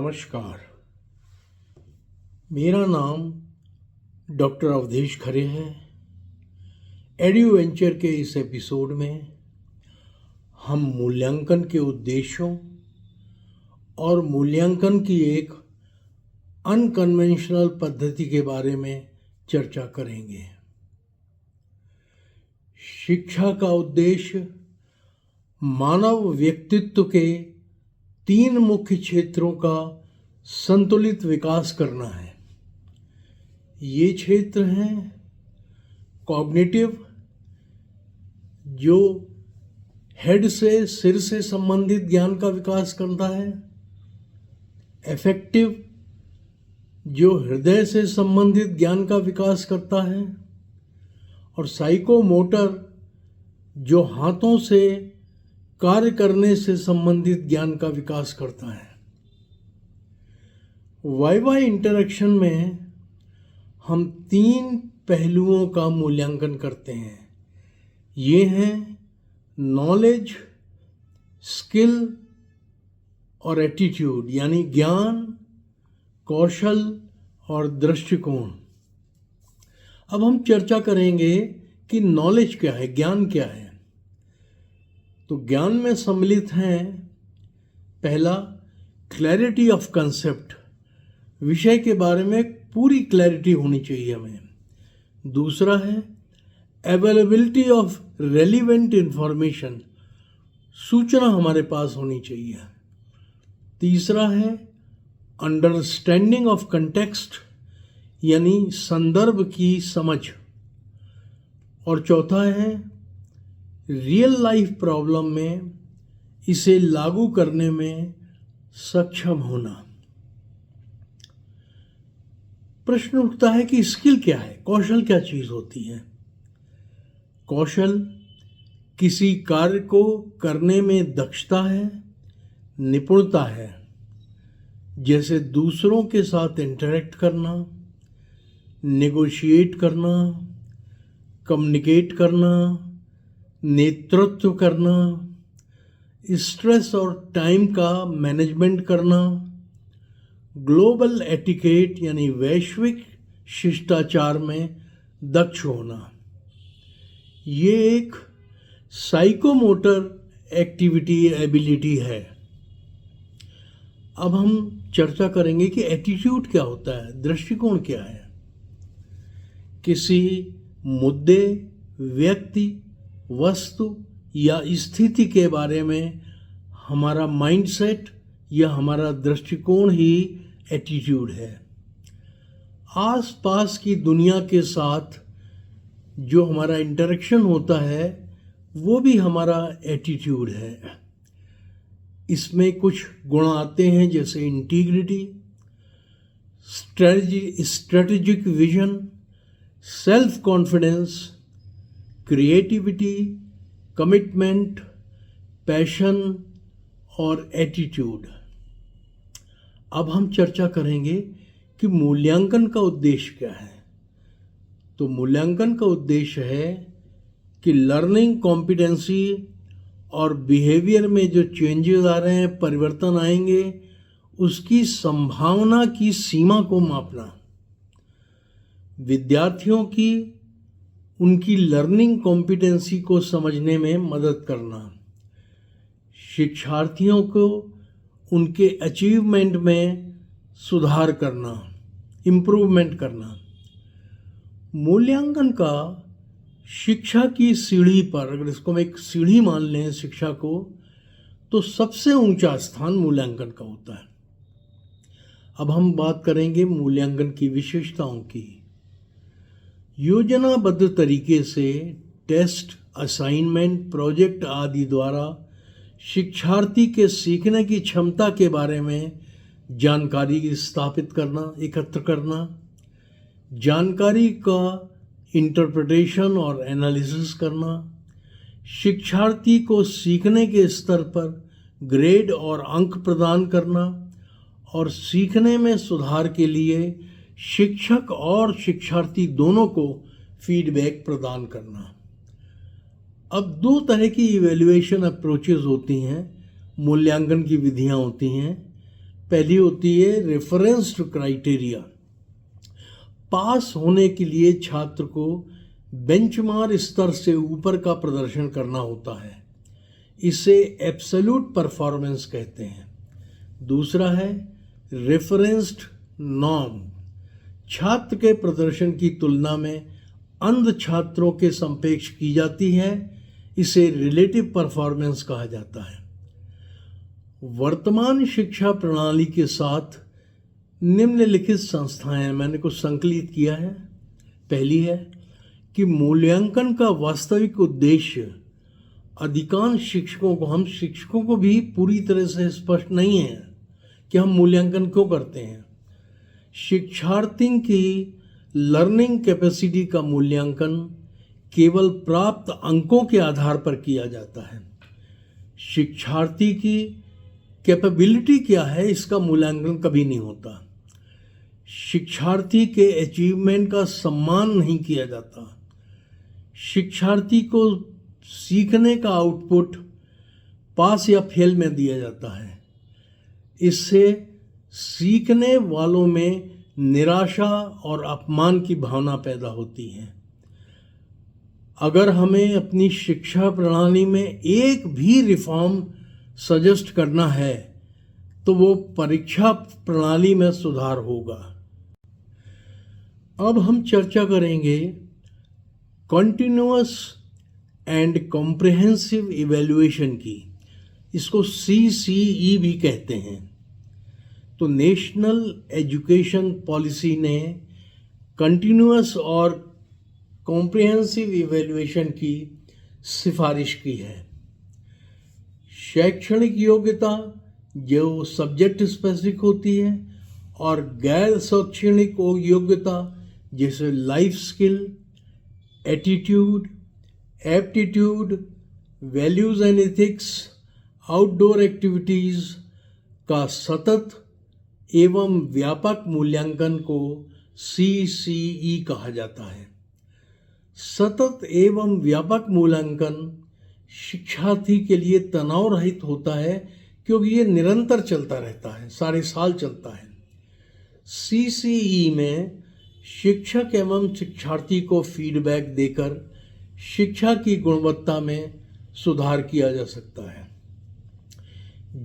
नमस्कार। मेरा नाम डॉक्टर अवधेश खरे है। एड्यू वेंचर के इस एपिसोड में हम मूल्यांकन के उद्देश्यों और मूल्यांकन की एक अनकन्वेंशनल पद्धति के बारे में चर्चा करेंगे। शिक्षा का उद्देश्य मानव व्यक्तित्व के 3 मुख्य क्षेत्रों का संतुलित विकास करना है। ये क्षेत्र हैं कॉग्निटिव, जो हेड से सिर से संबंधित ज्ञान का विकास करता है, एफेक्टिव, जो हृदय से संबंधित ज्ञान का विकास करता है, और साइकोमोटर, जो हाथों से कार्य करने से संबंधित ज्ञान का विकास करता है। वाइवा इंटरेक्शन में हम 3 पहलुओं का मूल्यांकन करते हैं। ये हैं नॉलेज, स्किल और एटीट्यूड, यानी ज्ञान, कौशल और दृष्टिकोण। अब हम चर्चा करेंगे कि नॉलेज क्या है, ज्ञान क्या है। तो ज्ञान में सम्मिलित हैं, पहला क्लैरिटी ऑफ कंसेप्ट, विषय के बारे में पूरी क्लैरिटी होनी चाहिए हमें। दूसरा है अवेलेबिलिटी ऑफ रेलिवेंट इंफॉर्मेशन, सूचना हमारे पास होनी चाहिए। तीसरा है अंडरस्टैंडिंग ऑफ कंटेक्स्ट, यानी संदर्भ की समझ। और चौथा है रियल लाइफ प्रॉब्लम में इसे लागू करने में सक्षम होना। प्रश्न उठता है कि स्किल क्या है, कौशल क्या चीज होती है। कौशल किसी कार्य को करने में दक्षता है, निपुणता है, जैसे दूसरों के साथ इंटरेक्ट करना, नेगोशिएट करना, कम्युनिकेट करना, नेतृत्व करना, स्ट्रेस और टाइम का मैनेजमेंट करना, ग्लोबल एटिकेट यानी वैश्विक शिष्टाचार में दक्ष होना। ये एक साइकोमोटर एक्टिविटी एबिलिटी है। अब हम चर्चा करेंगे कि एटीट्यूड क्या होता है, दृष्टिकोण क्या है। किसी मुद्दे, व्यक्ति, वस्तु या स्थिति के बारे में हमारा माइंडसेट या हमारा दृष्टिकोण ही एटीट्यूड है। आसपास की दुनिया के साथ जो हमारा इंटरेक्शन होता है वो भी हमारा एटीट्यूड है। इसमें कुछ गुण आते हैं जैसे integrity, strategic vision, self confidence, creativity, commitment, passion और एटीट्यूड। अब हम चर्चा करेंगे कि मूल्यांकन का उद्देश्य क्या है। तो मूल्यांकन का उद्देश्य है कि लर्निंग कॉम्पिटेंसी और बिहेवियर में जो चेंजेस आ रहे हैं, परिवर्तन आएंगे, उसकी संभावना की सीमा को मापना, विद्यार्थियों की उनकी लर्निंग कॉम्पिटेंसी को समझने में मदद करना, शिक्षार्थियों को उनके अचीवमेंट में सुधार करना, इम्प्रूवमेंट करना। मूल्यांकन का शिक्षा की सीढ़ी पर, अगर इसको हम एक सीढ़ी मान लें शिक्षा को, तो सबसे ऊंचा स्थान मूल्यांकन का होता है। अब हम बात करेंगे मूल्यांकन की विशेषताओं की। योजनाबद्ध तरीके से टेस्ट, असाइनमेंट, प्रोजेक्ट आदि द्वारा शिक्षार्थी के सीखने की क्षमता के बारे में जानकारी स्थापित करना, एकत्र करना, जानकारी का इंटरप्रिटेशन और एनालिसिस करना, शिक्षार्थी को सीखने के स्तर पर ग्रेड और अंक प्रदान करना, और सीखने में सुधार के लिए शिक्षक और शिक्षार्थी दोनों को फीडबैक प्रदान करना। अब 2 तरह की इवैल्यूएशन अप्रोचेस होती हैं, मूल्यांकन की विधियां होती हैं। पहली होती है रेफरेंस्ड क्राइटेरिया। पास होने के लिए छात्र को बेंचमार्क स्तर से ऊपर का प्रदर्शन करना होता है, इसे एब्सोल्यूट परफॉर्मेंस कहते हैं। दूसरा है रेफरेंस्ड नॉर्म। छात्र के प्रदर्शन की तुलना में अंध छात्रों के संपेक्ष की जाती है, इसे रिलेटिव परफॉर्मेंस कहा जाता है। वर्तमान शिक्षा प्रणाली के साथ निम्नलिखित संस्थाएं मैंने कुछ संकलित किया है। पहली है कि मूल्यांकन का वास्तविक उद्देश्य अधिकांश शिक्षकों को, हम शिक्षकों को भी पूरी तरह से स्पष्ट नहीं है कि हम मूल्यांकन क्यों करते हैं। शिक्षार्थी की लर्निंग कैपेसिटी का मूल्यांकन केवल प्राप्त अंकों के आधार पर किया जाता है। शिक्षार्थी की कैपेबिलिटी क्या है, इसका मूल्यांकन कभी नहीं होता। शिक्षार्थी के अचीवमेंट का सम्मान नहीं किया जाता। शिक्षार्थी को सीखने का आउटपुट पास या फेल में दिया जाता है। इससे सीखने वालों में निराशा और अपमान की भावना पैदा होती है। अगर हमें अपनी शिक्षा प्रणाली में एक भी रिफॉर्म सजेस्ट करना है तो वो परीक्षा प्रणाली में सुधार होगा। अब हम चर्चा करेंगे कॉन्टिन्यूअस एंड कॉम्प्रिहेंसिव इवैल्यूएशन की। इसको CCE भी कहते हैं। तो नेशनल एजुकेशन पॉलिसी ने कंटिन्यूअस और कॉम्प्रिहेंसिव इवैल्यूएशन की सिफारिश की है। शैक्षणिक योग्यता जो सब्जेक्ट स्पेसिफिक होती है और गैर शैक्षणिक योग्यता जैसे life skill, attitude, aptitude, values and ethics, outdoor activities का सतत एवं व्यापक मूल्यांकन को CCE कहा जाता है। सतत एवं व्यापक मूल्यांकन शिक्षार्थी के लिए तनाव रहित होता है क्योंकि ये निरंतर चलता रहता है, सारे साल चलता है। CCE में शिक्षक एवं शिक्षार्थी को फीडबैक देकर शिक्षा की गुणवत्ता में सुधार किया जा सकता है।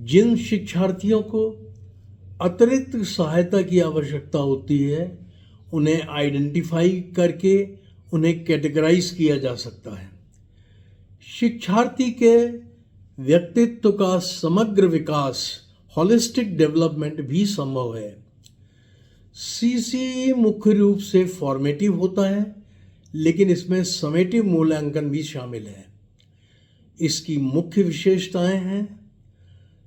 जिन शिक्षार्थियों को अतिरिक्त सहायता की आवश्यकता होती है उन्हें आइडेंटिफाई करके उन्हें कैटेगराइज किया जा सकता है। शिक्षार्थी के व्यक्तित्व का समग्र विकास, होलिस्टिक डेवलपमेंट भी संभव है। CCE मुख्य रूप से फॉर्मेटिव होता है, लेकिन इसमें समेटिव मूल्यांकन भी शामिल है। इसकी मुख्य विशेषताएं हैं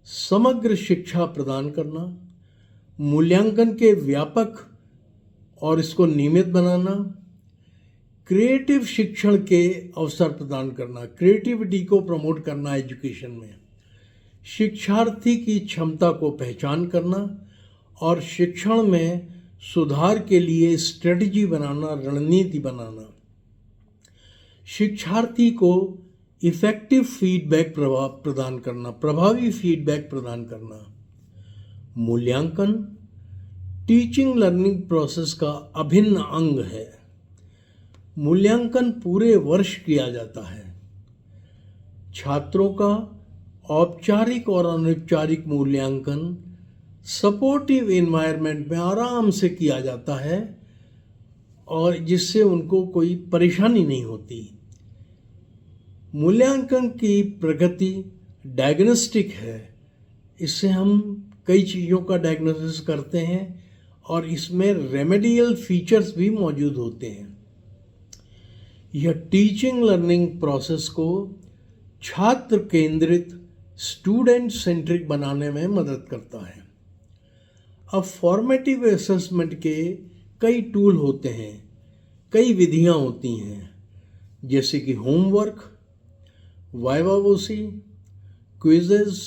समग्र शिक्षा प्रदान करना, मूल्यांकन के व्यापक और इसको नियमित बनाना, क्रिएटिव शिक्षण के अवसर प्रदान करना, क्रिएटिविटी को प्रमोट करना एजुकेशन में, शिक्षार्थी की क्षमता को पहचान करना और शिक्षण में सुधार के लिए स्ट्रेटजी बनाना, रणनीति बनाना, शिक्षार्थी को इफेक्टिव फीडबैक प्रदान करना, प्रभावी फीडबैक प्रदान करना। मूल्यांकन टीचिंग लर्निंग प्रोसेस का अभिन्न अंग है। मूल्यांकन पूरे वर्ष किया जाता है। छात्रों का औपचारिक और अनौपचारिक मूल्यांकन सपोर्टिव एनवायरनमेंट में आराम से किया जाता है और जिससे उनको कोई परेशानी नहीं होती। मूल्यांकन की प्रगति डायग्नोस्टिक है। इससे हम कई चीज़ों का डायग्नोसिस करते हैं और इसमें रेमेडियल फीचर्स भी मौजूद होते हैं। यह टीचिंग लर्निंग प्रोसेस को छात्र केंद्रित, स्टूडेंट सेंट्रिक बनाने में मदद करता है। अब फॉर्मेटिव असेसमेंट के कई टूल होते हैं, कई विधियां होती हैं, जैसे कि homework, viva voce, quizzes,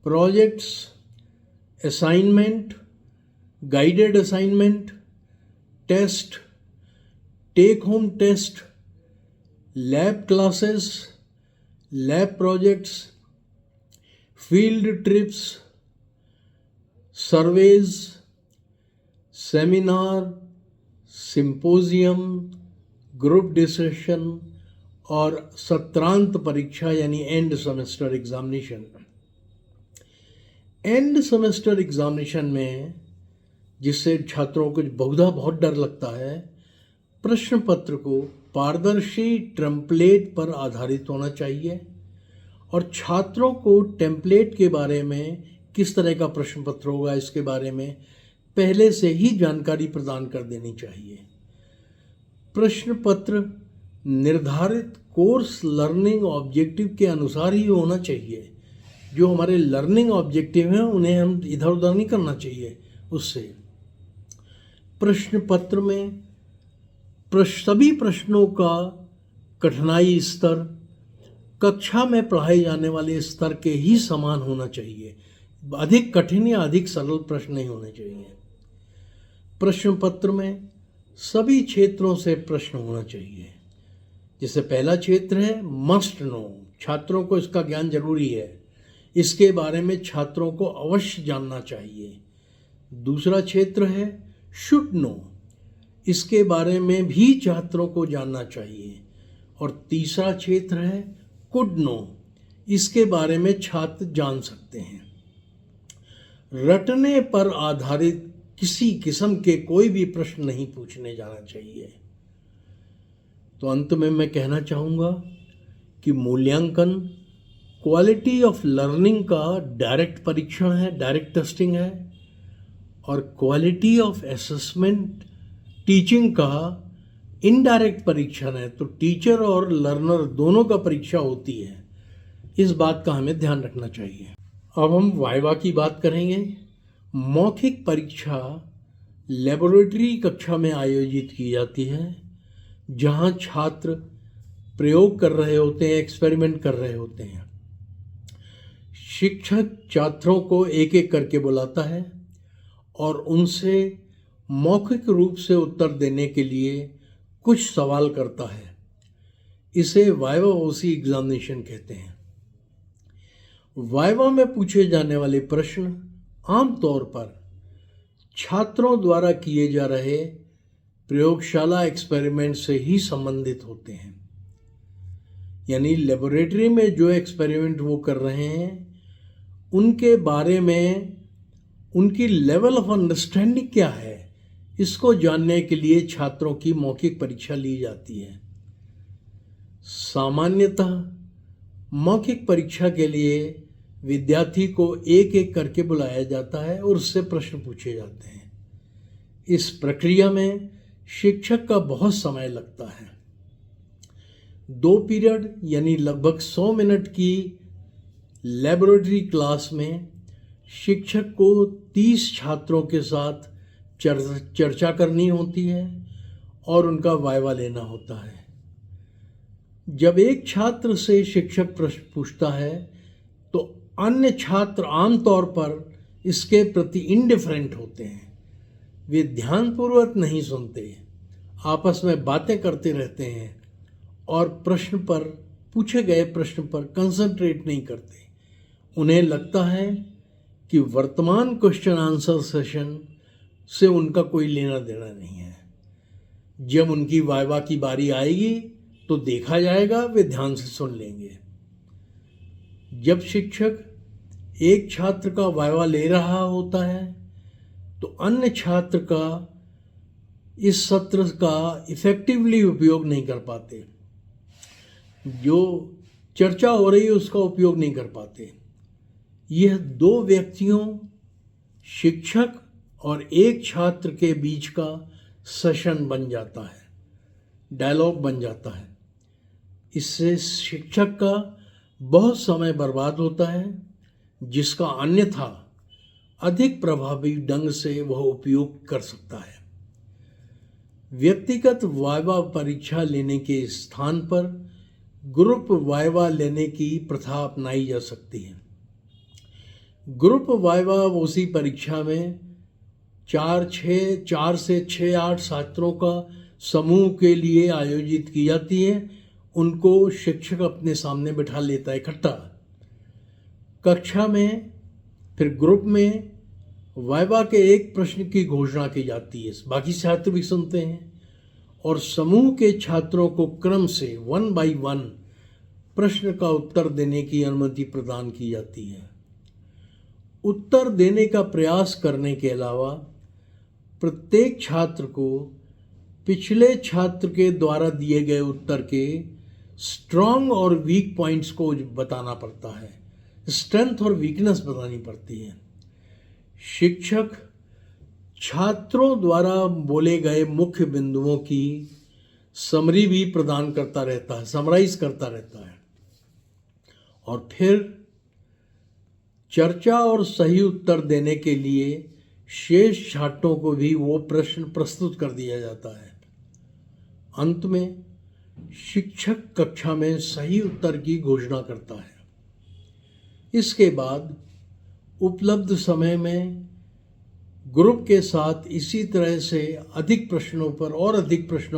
projects, assignment, guided assignment, test, take home test, lab classes, lab projects, field trips, surveys, seminar, symposium, group discussion और सत्रांत परीक्षा यानी end semester examination. End semester examination में, जिससे छात्रों को बहुधा बहुत डर लगता है, प्रश्न पत्र को पारदर्शी टेम्पलेट पर आधारित होना चाहिए और छात्रों को टेम्पलेट के बारे में, किस तरह का प्रश्न पत्र होगा इसके बारे में पहले से ही जानकारी प्रदान कर देनी चाहिए। प्रश्न पत्र निर्धारित कोर्स लर्निंग ऑब्जेक्टिव के अनुसार ही होना चाहिए। जो हमारे लर्निंग ऑब्जेक्टिव हैं उन्हें हम इधर उधर नहीं करना चाहिए। उससे प्रश्न पत्र में सभी प्रश्नों का कठिनाई स्तर कक्षा में पढ़ाए जाने वाले स्तर के ही समान होना चाहिए। अधिक कठिन या अधिक सरल प्रश्न नहीं होने चाहिए। प्रश्न पत्र में सभी क्षेत्रों से प्रश्न होना चाहिए। जैसे पहला क्षेत्र है मस्ट नो, छात्रों को इसका ज्ञान जरूरी है, इसके बारे में छात्रों को अवश्य जानना चाहिए। दूसरा क्षेत्र है शुड नो, इसके बारे में भी छात्रों को जानना चाहिए। और तीसरा क्षेत्र है कुड नो, इसके बारे में छात्र जान सकते हैं। रटने पर आधारित किसी किस्म के कोई भी प्रश्न नहीं पूछने जाना चाहिए। तो अंत में मैं कहना चाहूँगा कि मूल्यांकन क्वालिटी ऑफ लर्निंग का डायरेक्ट परीक्षण है, डायरेक्ट टेस्टिंग है, और क्वालिटी ऑफ असेसमेंट टीचिंग का इनडायरेक्ट परीक्षण है। तो टीचर और लर्नर दोनों का परीक्षा होती है, इस बात का हमें ध्यान रखना चाहिए। अब हम वाइवा की बात करेंगे। मौखिक परीक्षा लेबोरेटरी कक्षा में आयोजित की जाती है, जहां छात्र प्रयोग कर रहे होते हैं, एक्सपेरिमेंट कर रहे होते हैं। शिक्षक छात्रों को एक एक करके बुलाता है और उनसे मौखिक रूप से उत्तर देने के लिए कुछ सवाल करता है। इसे वाइवा ओसी एग्जामिनेशन कहते हैं। वाइवा में पूछे जाने वाले प्रश्न आमतौर पर छात्रों द्वारा किए जा रहे प्रयोगशाला एक्सपेरिमेंट से ही संबंधित होते हैं। यानी लेबोरेटरी में जो एक्सपेरिमेंट वो कर रहे हैं उनके बारे में उनकी लेवल ऑफ अंडरस्टैंडिंग क्या है, इसको जानने के लिए छात्रों की मौखिक परीक्षा ली जाती है। सामान्यतः मौखिक परीक्षा के लिए विद्यार्थी को एक एक करके बुलाया जाता है और उससे प्रश्न पूछे जाते हैं। इस प्रक्रिया में शिक्षक का बहुत समय लगता है। 2 पीरियड यानी लगभग 100 मिनट की लेबोरेटरी क्लास में शिक्षक को 30 छात्रों के साथ चर्चा करनी होती है और उनका वाइवा लेना होता है। जब एक छात्र से शिक्षक प्रश्न पूछता है तो अन्य छात्र आमतौर पर इसके प्रति इंडिफरेंट होते हैं। वे ध्यानपूर्वक नहीं सुनते, आपस में बातें करते रहते हैं और पूछे गए प्रश्न पर कंसंट्रेट नहीं करते। उन्हें लगता है कि वर्तमान क्वेश्चन आंसर सेशन से उनका कोई लेना देना नहीं है। जब उनकी वाइवा की बारी आएगी तो देखा जाएगा, वे ध्यान से सुन लेंगे। जब शिक्षक एक छात्र का वाइवा ले रहा होता है तो अन्य छात्र का इस सत्र का इफेक्टिवली उपयोग नहीं कर पाते, जो चर्चा हो रही है उसका उपयोग नहीं कर पाते। यह 2 व्यक्तियों, शिक्षक और एक छात्र के बीच का सेशन बन जाता है, डायलॉग बन जाता है। इससे शिक्षक का बहुत समय बर्बाद होता है, जिसका अन्यथा अधिक प्रभावी ढंग से वह उपयोग कर सकता है। व्यक्तिगत वाइवा परीक्षा लेने के स्थान पर ग्रुप वाइवा लेने की प्रथा अपनाई जा सकती है। ग्रुप वाइवा ओसी परीक्षा में 4 से 6-8 छात्रों का समूह के लिए आयोजित की जाती है। उनको शिक्षक अपने सामने बिठा लेता है इकट्ठा कक्षा में, फिर ग्रुप में वाइवा के एक प्रश्न की घोषणा की जाती है, बाकी छात्र भी सुनते हैं और समूह के छात्रों को क्रम से 1 by 1 प्रश्न का उत्तर देने की अनुमति प्रदान की जाती है। उत्तर देने का प्रयास करने के अलावा प्रत्येक छात्र को पिछले छात्र के द्वारा दिए गए उत्तर के स्ट्रॉन्ग और वीक पॉइंट्स को बताना पड़ता है, स्ट्रेंथ और वीकनेस बतानी पड़ती है। शिक्षक छात्रों द्वारा बोले गए मुख्य बिंदुओं की समरी भी प्रदान करता रहता है, समराइज करता रहता है और फिर चर्चा और सही उत्तर देने के लिए शेष छात्रों को भी वो प्रश्न प्रस्तुत कर दिया जाता है। अंत में शिक्षक कक्षा में सही उत्तर की घोषणा करता है। इसके बाद उपलब्ध समय में ग्रुप के साथ इसी तरह से अधिक प्रश्नों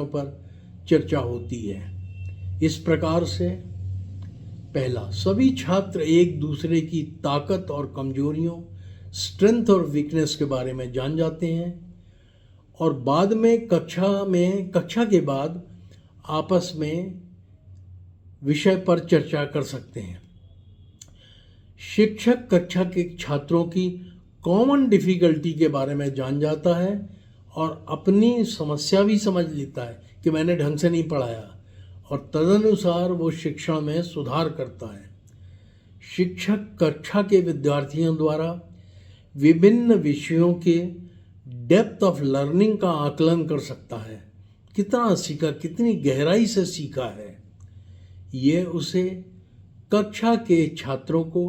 पर चर्चा होती है। इस प्रकार से पहला, सभी छात्र एक दूसरे की ताकत और कमजोरियों, स्ट्रेंथ और वीकनेस के बारे में जान जाते हैं और बाद में कक्षा के बाद आपस में विषय पर चर्चा कर सकते हैं। शिक्षक कक्षा के छात्रों की कॉमन डिफ़िकल्टी के बारे में जान जाता है और अपनी समस्या भी समझ लेता है कि मैंने ढंग से नहीं पढ़ाया और तदनुसार वो शिक्षण में सुधार करता है। शिक्षक कक्षा के विद्यार्थियों द्वारा विभिन्न विषयों के डेप्थ ऑफ लर्निंग का आकलन कर सकता है, कितना सीखा, कितनी गहराई से सीखा है। ये उसे कक्षा के छात्रों को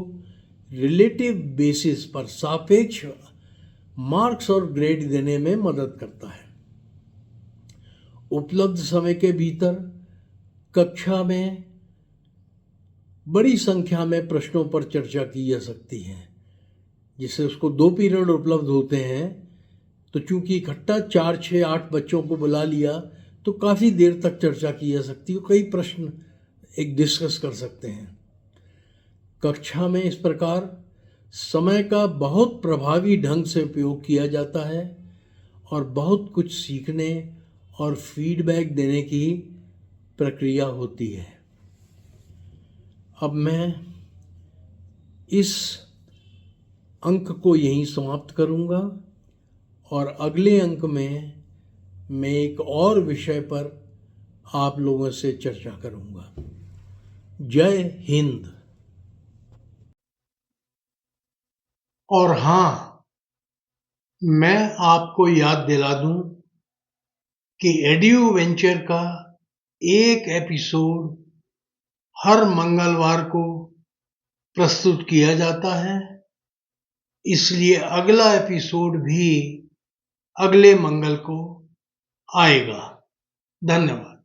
रिलेटिव बेसिस पर सापेक्ष मार्क्स और ग्रेड देने में मदद करता है। उपलब्ध समय के भीतर कक्षा में बड़ी संख्या में प्रश्नों पर चर्चा की जा सकती है। जिससे उसको 2 पीरियड उपलब्ध होते हैं तो चूंकि इकट्ठा 4, 6, 8 बच्चों को बुला लिया तो काफ़ी देर तक चर्चा की जा सकती है, कई प्रश्न एक डिस्कस कर सकते हैं। कक्षा में इस प्रकार समय का बहुत प्रभावी ढंग से उपयोग किया जाता है और बहुत कुछ सीखने और फीडबैक देने की प्रक्रिया होती है। अब मैं इस अंक को यहीं समाप्त करूंगा और अगले अंक में मैं एक और विषय पर आप लोगों से चर्चा करूंगा। जय हिंद। और हाँ, मैं आपको याद दिला दूं कि एड्यू वेंचर का एक एपिसोड हर मंगलवार को प्रस्तुत किया जाता है, इसलिए अगला एपिसोड भी अगले मंगल को आएगा। धन्यवाद।